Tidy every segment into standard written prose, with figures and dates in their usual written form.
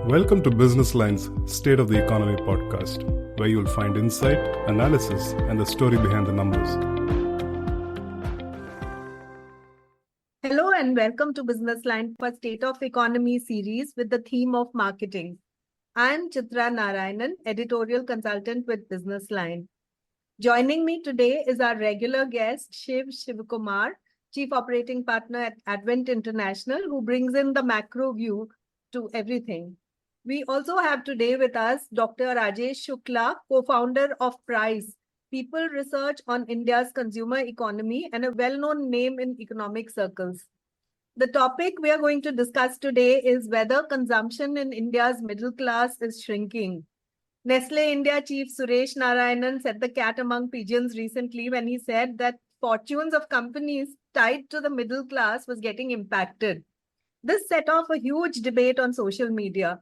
Welcome to Business Line's State of the Economy podcast, where you'll find insight, analysis, and the story behind the numbers. Hello and welcome to Business Line for State of Economy series with the theme of marketing. I'm Chitra Narayanan, editorial consultant with Business Line. Joining me today is our regular guest, Shiv Shivakumar, Chief Operating Partner at Advent International, who brings in the macro view to everything. We also have today with us Dr. Rajesh Shukla, co-founder of Price, People Research on India's consumer economy and a well-known name in economic circles. The topic we are going to discuss today is whether consumption in India's middle class is shrinking. Nestlé India chief Suresh Narayanan set the cat among pigeons recently when he said that fortunes of companies tied to the middle class was getting impacted. This set off a huge debate on social media.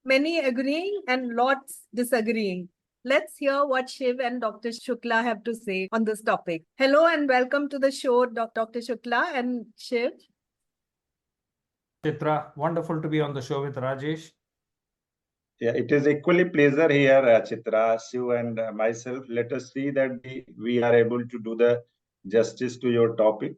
Many agreeing and lots disagreeing. Let's hear what Shiv and Dr. Shukla have to say on this topic. Hello and welcome to the show, Dr. Shukla and Shiv. Chitra, wonderful to be on the show with Rajesh. Yeah, it is equally pleasure here, Chitra, Shiv and myself. Let us see that we are able to do the justice to your topic.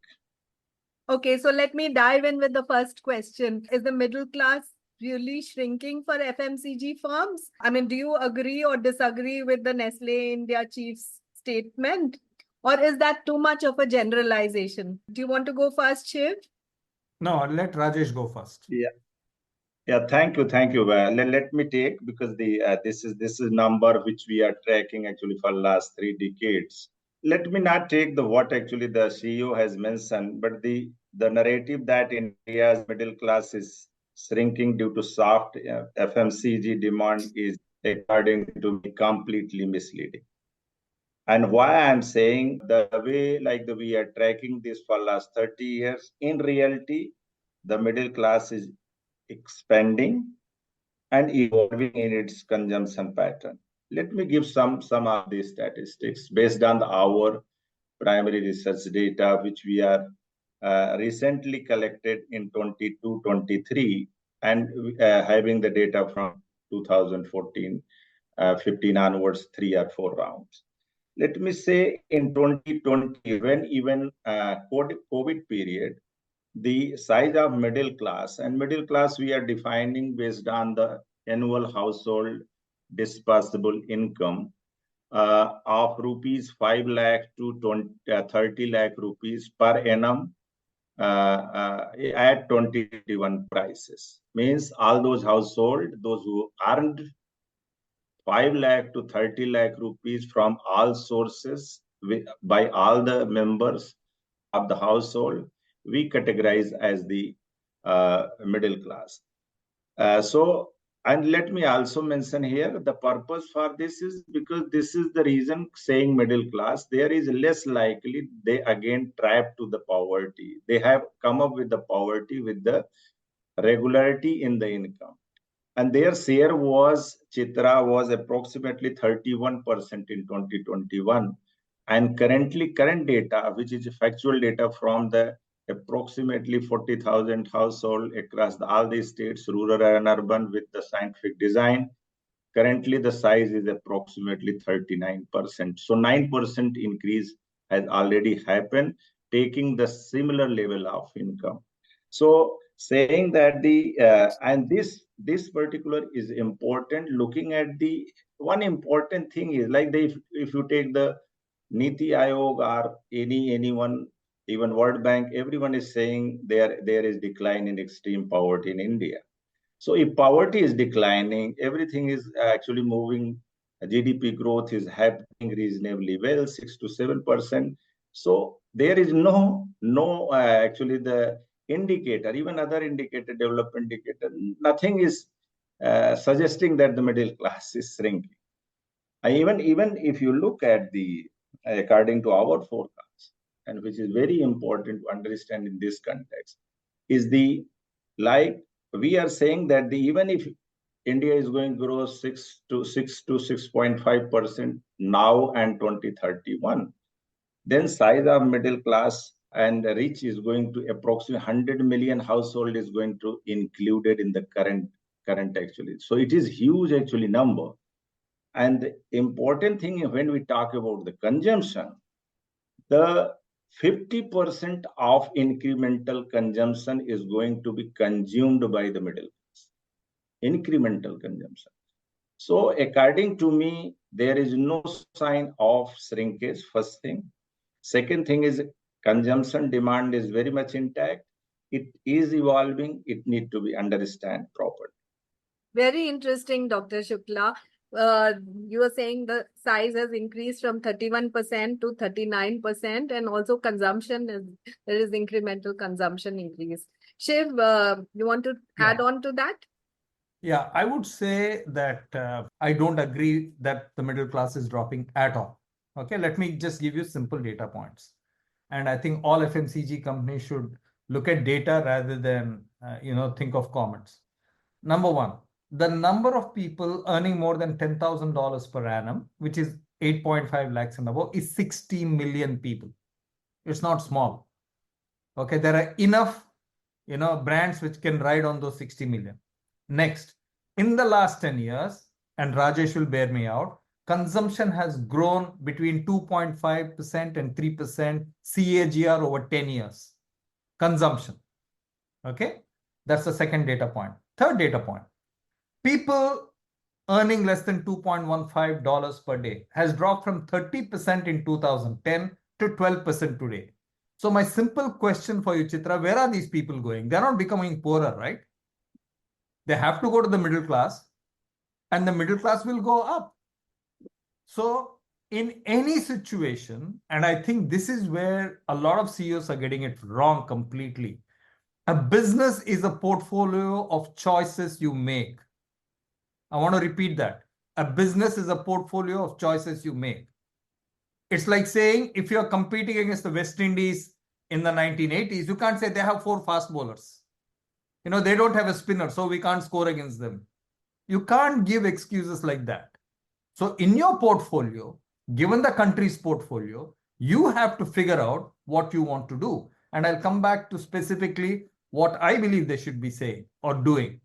Okay, so let me dive in with the first question. Is the middle class really shrinking for FMCG firms? I mean, do you agree or disagree with the Nestlé India chief's statement? Or is that too much of a generalization? Do you want to go first, Shiv? No, let Rajesh go first. Yeah, thank you. Let me take, because this is number which we are tracking actually for last 3 decades. Let me not take what actually the CEO has mentioned, but the narrative that India's middle class is shrinking due to soft FMCG demand is, according to me, completely misleading. And why I'm saying the way we are tracking this for last 30 years, in reality, the middle class is expanding and evolving in its consumption pattern. Let me give some of these statistics based on our primary research data, which we are recently collected in 22-23 and having the data from 2014, 15 onwards, 3 or 4 rounds. Let me say in 2020, when even COVID period, the size of middle class, and middle class we are defining based on the annual household disposable income of rupees 5 lakh to 30 lakh rupees per annum at 2021 prices. Means all those households, those who earned 5 lakh to 30 lakh rupees from all sources by all the members of the household, we categorize as the middle class. And let me also mention here, the purpose for this is because this is the reason saying middle class, there is less likely they again trapped to the poverty. They have come up with the poverty with the regularity in the income. And their share was approximately 31% in 2021. And current data, which is factual data from the approximately 40,000 households across all the states, rural and urban, with the scientific design, currently the size is approximately 39%. So 9% increase has already happened, taking the similar level of income. So saying that and this particular is important, looking at the one important thing is if you take the Niti Aayog or anyone, even World Bank, everyone is saying there is decline in extreme poverty in India. So if poverty is declining, everything is actually moving. GDP growth is happening reasonably well, 6 to 7%. So there is no actually the indicator, even other indicator, development indicator, nothing is suggesting that the middle class is shrinking. Even if you look at according to our forecast, and which is very important to understand in this context, is we are saying that even if India is going to grow 6 to 6.5% now and 2031, then size of middle class and rich is going to approximately 100 million household is going to included in the current current actually. So it is huge actually number. And the important thing when we talk about the consumption, the 50% of incremental consumption is going to be consumed by the middle class. Incremental consumption. So according to me, there is no sign of shrinkage, first thing. Second thing is consumption demand is very much intact. It is evolving. It need to be understood properly. Very interesting, Dr. Shukla. You were saying the size has increased from 31% to 39%, and also there is incremental consumption increase. Shiv, you want to add on to that? Yeah, I would say that I don't agree that the middle class is dropping at all. Okay, let me just give you simple data points. And I think all FMCG companies should look at data rather than, think of comments. Number one, the number of people earning more than $10,000 per annum, which is 8.5 lakhs and above, is 60 million people. It's not small. Okay, there are enough, brands which can ride on those 60 million. Next, in the last 10 years, and Rajesh will bear me out, consumption has grown between 2.5% and 3% CAGR over 10 years. Consumption. Okay, that's the second data point. Third data point, people earning less than $2.15 per day has dropped from 30% in 2010 to 12% today. So my simple question for you, Chitra, where are these people going? They're not becoming poorer, right? They have to go to the middle class, and the middle class will go up. So in any situation, and I think this is where a lot of CEOs are getting it wrong completely. A business is a portfolio of choices you make. I want to repeat that. A business is a portfolio of choices you make. It's like saying if you're competing against the West Indies in the 1980s, you can't say they have 4 fast bowlers. They don't have a spinner, so we can't score against them. You can't give excuses like that. So in your portfolio, given the country's portfolio, you have to figure out what you want to do. And I'll come back to specifically what I believe they should be saying or doing.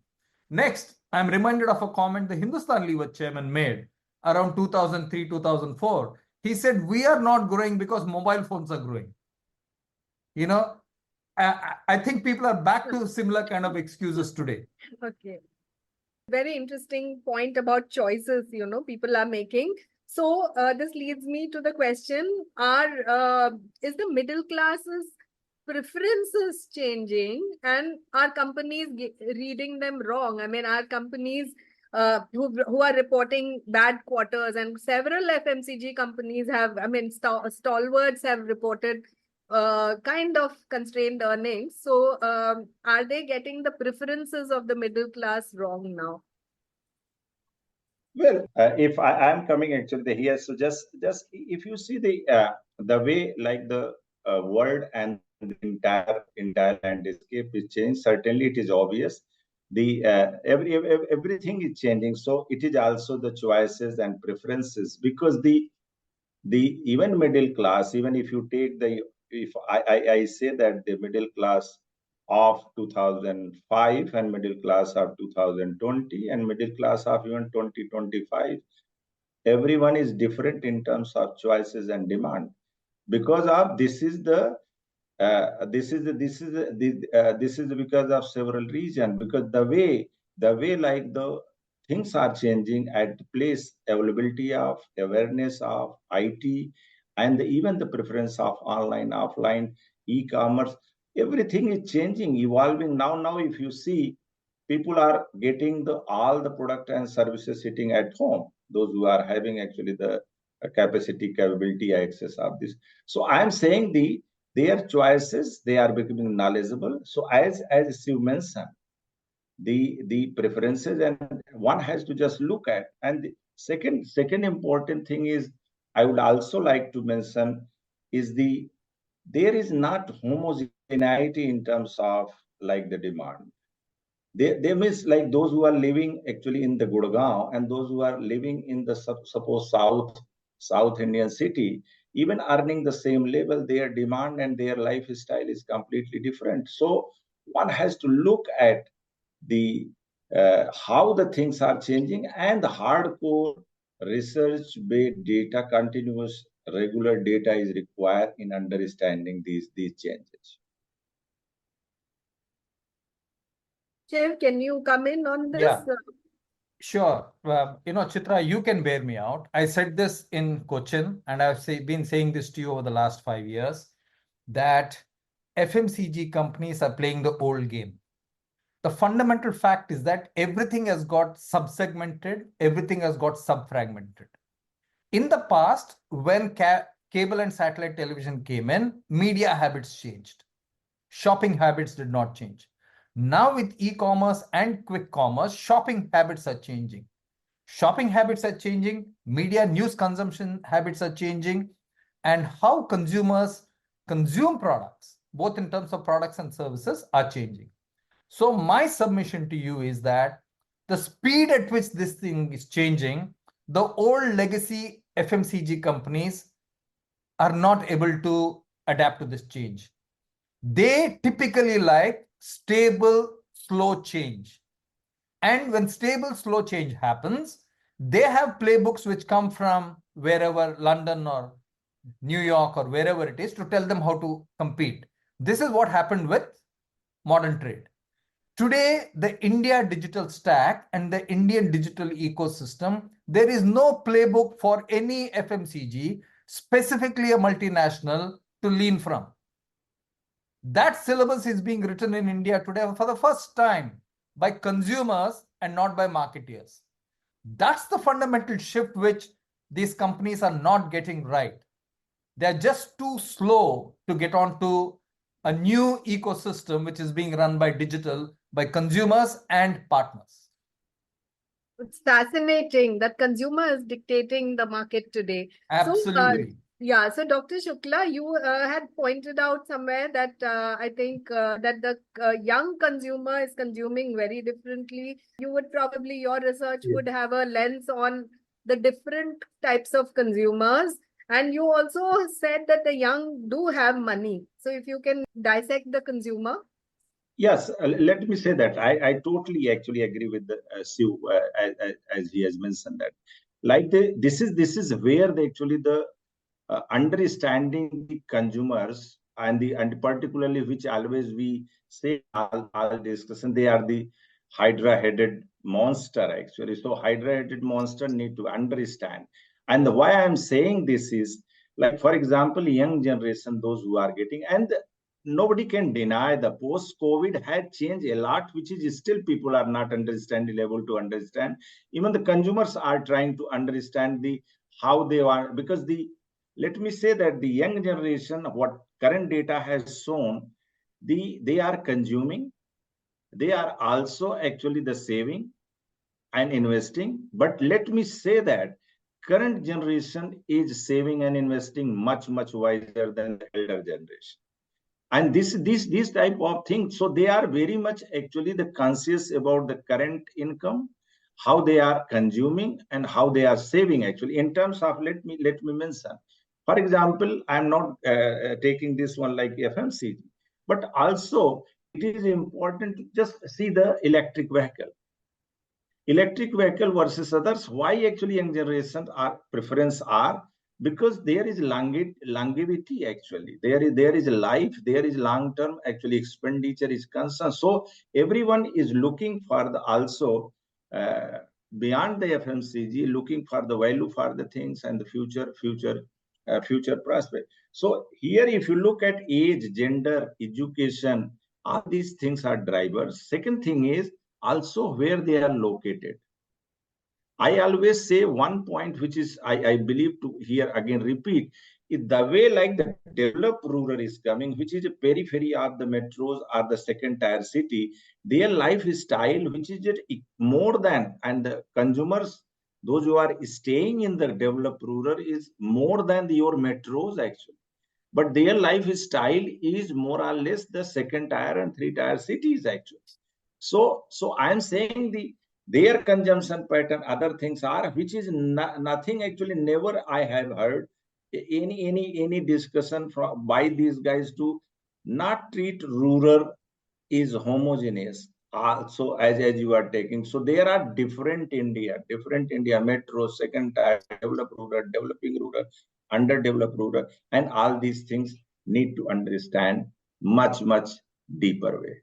Next, I'm reminded of a comment the Hindustan Lever chairman made around 2003, 2004. He said, we are not growing because mobile phones are growing. I think people are back to similar kind of excuses today. Okay. Very interesting point about choices, people are making. So this leads me to the question, is the middle class's preferences changing, and are companies reading them wrong? I mean, are companies who are reporting bad quarters, and several FMCG companies have, stalwarts have reported kind of constrained earnings. So are they getting the preferences of the middle class wrong now? Well, if I am coming actually here, so just if you see the way like the world and the entire landscape is changed, certainly it is obvious. The everything is changing, so it is also the choices and preferences, because the even middle class, even if you take if I say that the middle class of 2005 and middle class of 2020 and middle class of even 2025, everyone is different in terms of choices and demand, because of this is because of several reasons, because the way like the things are changing at the place, availability of awareness of IT, and even the preference of online, offline, e-commerce, everything is changing, evolving. Now, if you see, people are getting all the product and services sitting at home, those who are having actually the capacity, capability, access of this. So I am saying their choices, they are becoming knowledgeable. So as you mentioned, the preferences, and one has to just look at. And the second important thing is, I would also like to mention, is there is not homogeneity in terms of like the demand. They means like those who are living actually in the Gurgaon and those who are living in the suppose South Indian city, even earning the same level, their demand and their lifestyle is completely different. So one has to look at the how the things are changing, and the hardcore research-based data, continuous regular data is required in understanding these changes. Shiv, can you come in on this? Yeah. Sure. Chitra, you can bear me out. I said this in Cochin, and I've been saying this to you over the last 5 years, that FMCG companies are playing the old game. The fundamental fact is that everything has got subsegmented, everything has got subfragmented. In the past, when cable and satellite television came in, media habits changed. Shopping habits did not change. Now with e-commerce and quick commerce, shopping habits are changing. Shopping habits are changing, media news consumption habits are changing, and how consumers consume products, both in terms of products and services, are changing. So my submission to you is that the speed at which this thing is changing, the old legacy FMCG companies are not able to adapt to this change. They typically like stable, slow change. And when stable, slow change happens, they have playbooks which come from wherever, London or New York or wherever it is, to tell them how to compete. This is what happened with modern trade. Today, the India digital stack and the Indian digital ecosystem, there is no playbook for any FMCG, specifically a multinational, to lean from. That syllabus is being written in India today for the first time by consumers and not by marketeers. That's the fundamental shift which these companies are not getting right. They're just too slow to get onto a new ecosystem which is being run by digital, by consumers and partners. It's fascinating that consumer is dictating the market today. Absolutely. So Dr. Shukla, you had pointed out somewhere that I think that the young consumer is consuming very differently. You would probably, your research would have a lens on the different types of consumers. And you also said that the young do have money. So if you can dissect the consumer. Yes, let me say that I totally actually agree with the Shiv, as he has mentioned that. Like this is where actually the understanding the consumers and particularly which always we say all discussion, they are the hydra-headed monster actually. So hydra-headed monster need to understand. And why I'm saying this is, like, for example, young generation, those who are getting, and nobody can deny the post-COVID had changed a lot, which is still people are not understanding, able to understand. Even the consumers are trying to understand how they are, because let me say that the young generation, what current data has shown, they are consuming, they are also actually the saving and investing. But let me say that current generation is saving and investing much wiser than the elder generation. And this type of things, so they are very much actually the conscious about the current income, how they are consuming and how they are saving actually. In terms of, let me mention, for example, I'm not taking this one like FMCG, but also it is important to just see the electric vehicle versus others. Why actually young generation are preference are, because there is longevity actually, there is life, there is long term actually expenditure is concerned. So everyone is looking for the also beyond the FMCG, looking for the value for the things and the future prospect. So here, if you look at age, gender, education, all these things are drivers. Second thing is also where they are located. I always say one point, which is I believe to here again repeat, is the way like the developed rural is coming, which is a periphery of the metros or the second tier city, their lifestyle, which is just more than, and the consumers, those who are staying in the developed rural, is more than your metros actually. But their lifestyle is more or less the second tier and three tier cities actually. So I'm saying their consumption pattern, other things are, which is nothing actually. Never I have heard any discussion by these guys to not treat rural is homogeneous also as you are taking. So there are different India, metro, second tier, developed rural, developing rural, underdeveloped rural, and all these things need to understand much deeper way.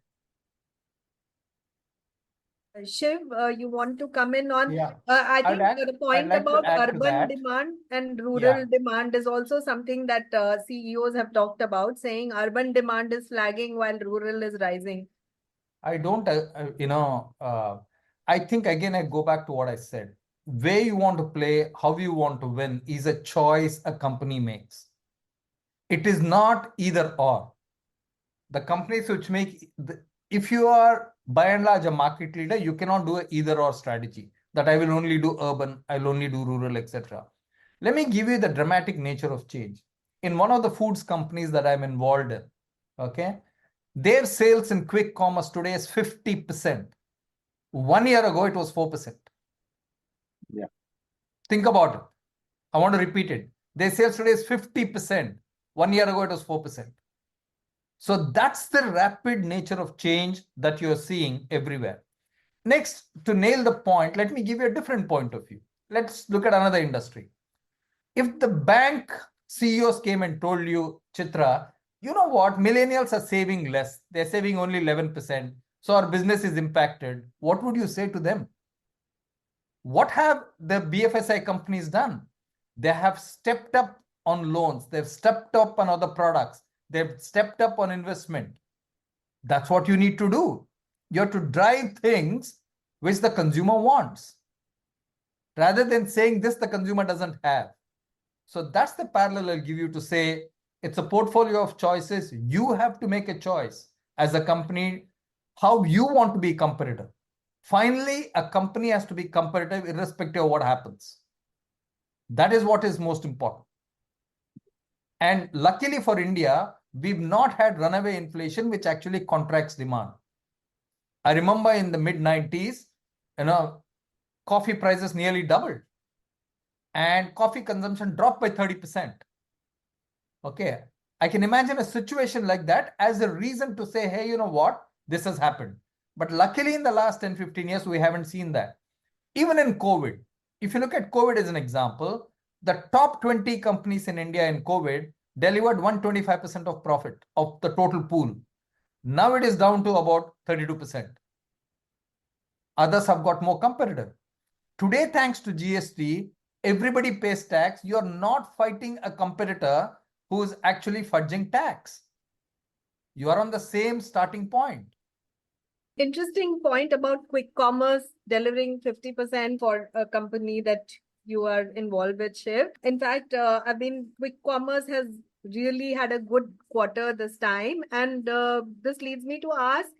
Shiv, you want to come in on? Yeah. I think the I'd point like to about add to urban that. demand and rural Yeah. demand is also something that CEOs have talked about, saying urban demand is flagging while rural is rising. I don't, I think again, I go back to what I said. Where you want to play, how you want to win is a choice a company makes. It is not either or. The companies which if you are by and large a market leader, you cannot do an either or strategy that I will only do urban, I'll only do rural, etc. Let me give you the dramatic nature of change. In one of the foods companies that I'm involved in, okay, their sales in quick commerce today is 50%. 1 year ago, it was 4%. Yeah. Think about it. I want to repeat it. Their sales today is 50%. 1 year ago, it was 4%. So that's the rapid nature of change that you're seeing everywhere. Next, to nail the point, let me give you a different point of view. Let's look at another industry. If the bank CEOs came and told you, Chitra, you know what, millennials are saving less. They're saving only 11%. So our business is impacted. What would you say to them? What have the BFSI companies done? They have stepped up on loans. They've stepped up on other products. They've stepped up on investment. That's what you need to do. You have to drive things which the consumer wants, rather than saying this the consumer doesn't have. So that's the parallel I'll give you to say it's a portfolio of choices. You have to make a choice as a company how you want to be competitive. Finally, a company has to be competitive irrespective of what happens. That is what is most important. And luckily for India, we've not had runaway inflation, which actually contracts demand. I remember in the mid-90s, coffee prices nearly doubled and coffee consumption dropped by 30%. Okay, I can imagine a situation like that as a reason to say, hey, you know what, this has happened. But luckily in the last 10, 15 years, we haven't seen that. Even in COVID, if you look at COVID as an example, the top 20 companies in India in COVID delivered 125% of profit of the total pool. Now it is down to about 32%. Others have got more competitive. Today, thanks to GST, everybody pays tax. You're not fighting a competitor who is actually fudging tax. You are on the same starting point. Interesting point about quick commerce delivering 50% for a company that you are involved with, Shiv. In fact, quick commerce has really had a good quarter this time. And this leads me to ask,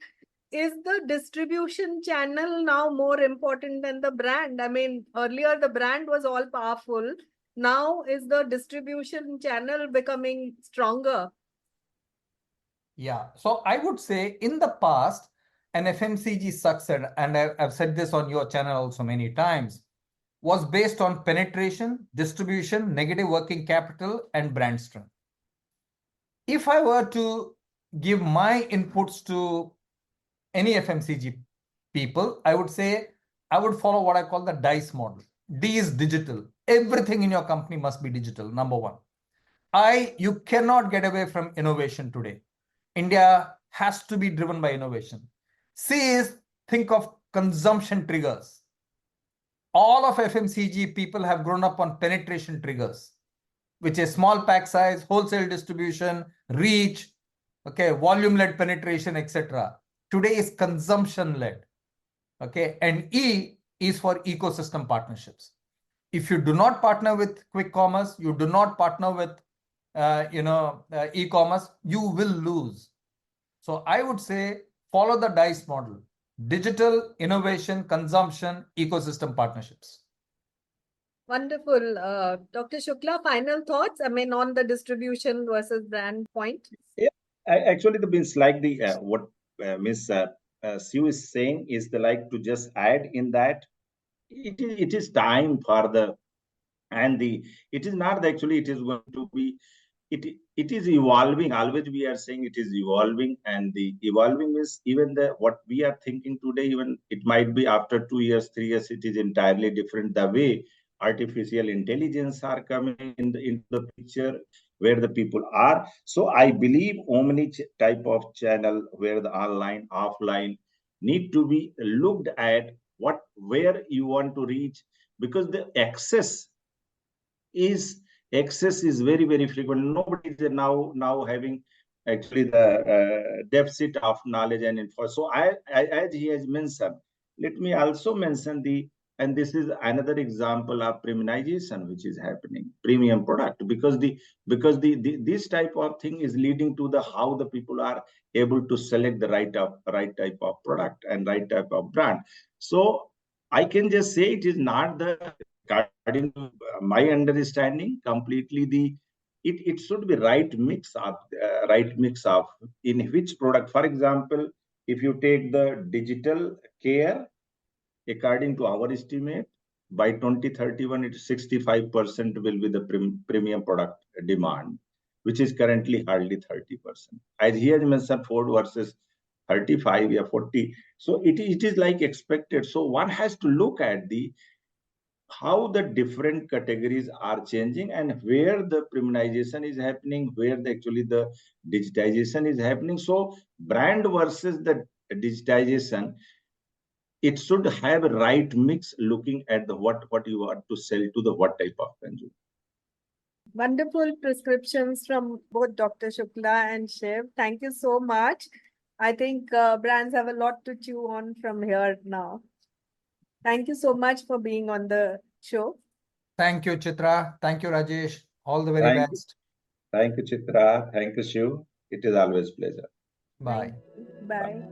is the distribution channel now more important than the brand? I mean, earlier the brand was all powerful. Now is the distribution channel becoming stronger? Yeah. So I would say in the past, an FMCG success, and I've said this on your channel also many times, was based on penetration, distribution, negative working capital, and brand strength. If I were to give my inputs to any FMCG people, I would say I would follow what I call the DICE model. D is digital. Everything in your company must be digital, number one. You cannot get away from innovation today. India has to be driven by innovation. C is think of consumption triggers. All of FMCG people have grown up on penetration triggers, which is small pack size, wholesale distribution, reach, okay, volume-led penetration, etc. Today is consumption-led, okay, and E is for ecosystem partnerships. If you do not partner with quick commerce, you do not partner with e-commerce, you will lose. So I would say follow the DICE model: digital, innovation, consumption, ecosystem partnerships. Wonderful. Dr. Shukla, final thoughts, I mean, on the distribution versus brand point? Yeah, actually, the means like the what Miss Shiv is saying is the like to just add in that it is time for the and the it is not actually it is going to be it is evolving. Always we are saying it is evolving, and the evolving is even the what we are thinking today, even it might be after 2 years, 3 years, it is entirely different. The way artificial intelligence are coming into the picture, where the people are. So I believe type of channel where the online, offline need to be looked at where you want to reach, because the excess is very, very frequent. Nobody is now having actually the deficit of knowledge and info. So as he has mentioned, let me also mention and this is another example of premiumization which is happening, premium product, because this type of thing is leading to the how the people are able to select the right type of product and right type of brand. So I can just say it is not according to my understanding, completely it should be right mix of in which product. For example, if you take the digital care, according to our estimate, by 2031, it's 65% will be the premium product demand, which is currently hardly 30%. As he has mentioned, Ford versus 35, yeah, 40. So it is like expected. So one has to look at how the different categories are changing and where the premiumization is happening, where actually the digitization is happening. So brand versus the digitization, it should have a right mix looking at the what you want to sell to the what type of consumer. Wonderful prescriptions from both Dr. Shukla and Shiv. Thank you so much. I think brands have a lot to chew on from here now. Thank you so much for being on the show. Thank you, Chitra. Thank you, Rajesh. All the very best. Thank you, Chitra. Thank you, Shiv. It is always a pleasure. Bye. Bye.